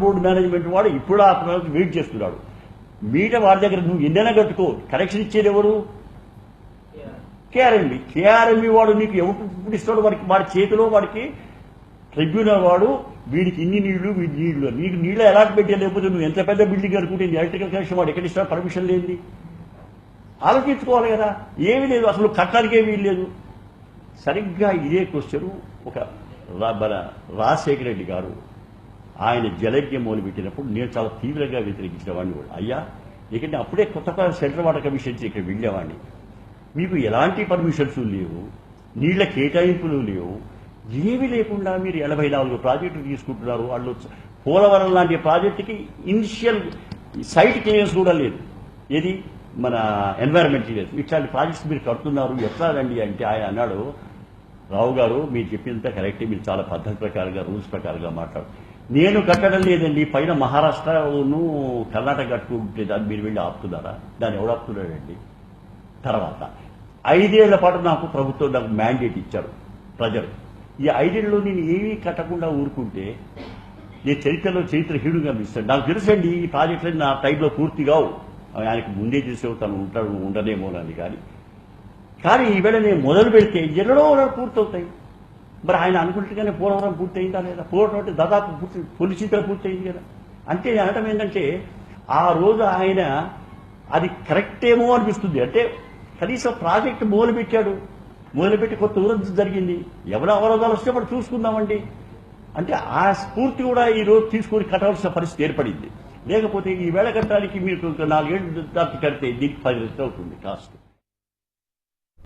Board management వాడు ఇప్పుడు ఆ వెయిట్ చేస్తున్నాడు. మీట వాడి దగ్గర నువ్వు ఎన్నైనా కట్టుకో, కనెక్షన్ ఇచ్చేది ఎవరు? కేఆర్ఎంబి వాడు నీకు ఎప్పుడు ఇస్తాడు? వాడి చేతిలో వాడికి ట్రిబ్యునల్ వాడు వీడికి ఇన్ని నీళ్లు వీడి నీళ్లు, నీకు నీళ్ళు అలాట్మెంట్ లేకపోతే నువ్వు ఎంత పెద్ద బిల్డింగ్ అనుకుంటే ఎలక్ట్రికల్ కనెక్షన్ వాడు ఎక్కడ ఇస్తాడు? పర్మిషన్ లేనిది ఆలోచించుకోవాలి కదా. ఏమీ లేదు, అసలు కట్టడానికి ఏమీ లేదు. సరిగ్గా ఇదే క్వశ్చన్ ఒక మన రాజశేఖర రెడ్డి గారు ఆయన జలజ్ఞం మొదలుపెట్టినప్పుడు నేను చాలా తీవ్రంగా వ్యతిరేకించిన వాడిని కూడా. అయ్యా, ఎందుకంటే అప్పుడే కొత్తగా సెంట్రల్ వాటర్ కమిషన్ ఇక్కడ వెళ్ళేవాడిని. మీకు ఎలాంటి పర్మిషన్స్ లేవు, నీళ్ల కేటాయింపులు లేవు, ఏమీ లేకుండా మీరు 84 ప్రాజెక్టులు తీసుకుంటున్నారు. వాళ్ళు పోలవరం లాంటి ప్రాజెక్టుకి ఇనిషియల్ సైట్ క్లియరెన్స్ కూడా లేదు. ఏది మన ఎన్వైరన్మెంట్ క్లియరెన్స్. ఇట్లాంటి ప్రాజెక్ట్స్ మీరు కడుతున్నారు, ఎట్లా రండి అంటే ఆయన అన్నాడు, రావు గారు మీరు చెప్పిందంతా కరెక్టే, మీరు చాలా పద్ధతి ప్రకారంగా రూల్స్ ప్రకారంగా మాట్లాడు. నేను కట్టడం లేదండి, పైన మహారాష్ట్రను కర్ణాటక కట్టుకుంటే దాన్ని మీరు వెళ్ళి ఆపుతున్నారా? దాన్ని ఎవడు ఆపుతున్నాడండి? తర్వాత 5 ఏళ్ల పాటు నాకు ప్రభుత్వం నాకు మ్యాండేట్ ఇచ్చారు ప్రజలు. ఈ 5 ఏళ్ళలో నేను ఏమీ కట్టకుండా ఊరుకుంటే నేను చరిత్ర హీడుగా అనిపిస్తాను. నాకు తెలుసండి ఈ ప్రాజెక్టులు నా టైంలో పూర్తిగావు, ఆయనకు ముందే చేసేవు తను ఉండనేమోనని. కానీ ఈవేళ నేను మొదలు పెడితే ఎన్నడో పూర్తవుతాయి. మరి ఆయన అనుకుంటేగానే పోలవరం పూర్తయిందా లేదా? పోలవరం అంటే దాదాపు పొలిచిగా పూర్తయింది కదా. అంటే అనటం ఏంటంటే ఆ రోజు ఆయన అది కరెక్ట్ ఏమో అనిపిస్తుంది. అంటే కనీసం ప్రాజెక్టు మొదలుపెట్టి కొత్త ఊరంతా జరిగింది. ఎవరు అవరోధాలు వస్తే మనం చూసుకుందామండి అంటే ఆ స్ఫూర్తి కూడా ఈ రోజు తీసుకొని కట్టవలసిన పరిస్థితి ఏర్పడింది. లేకపోతే ఈ వేళ కట్టడానికి మీరు 4 ఏళ్ళు దాటి కడితే దీనికి 10 రెట్లు అవుతుంది కాస్ట్.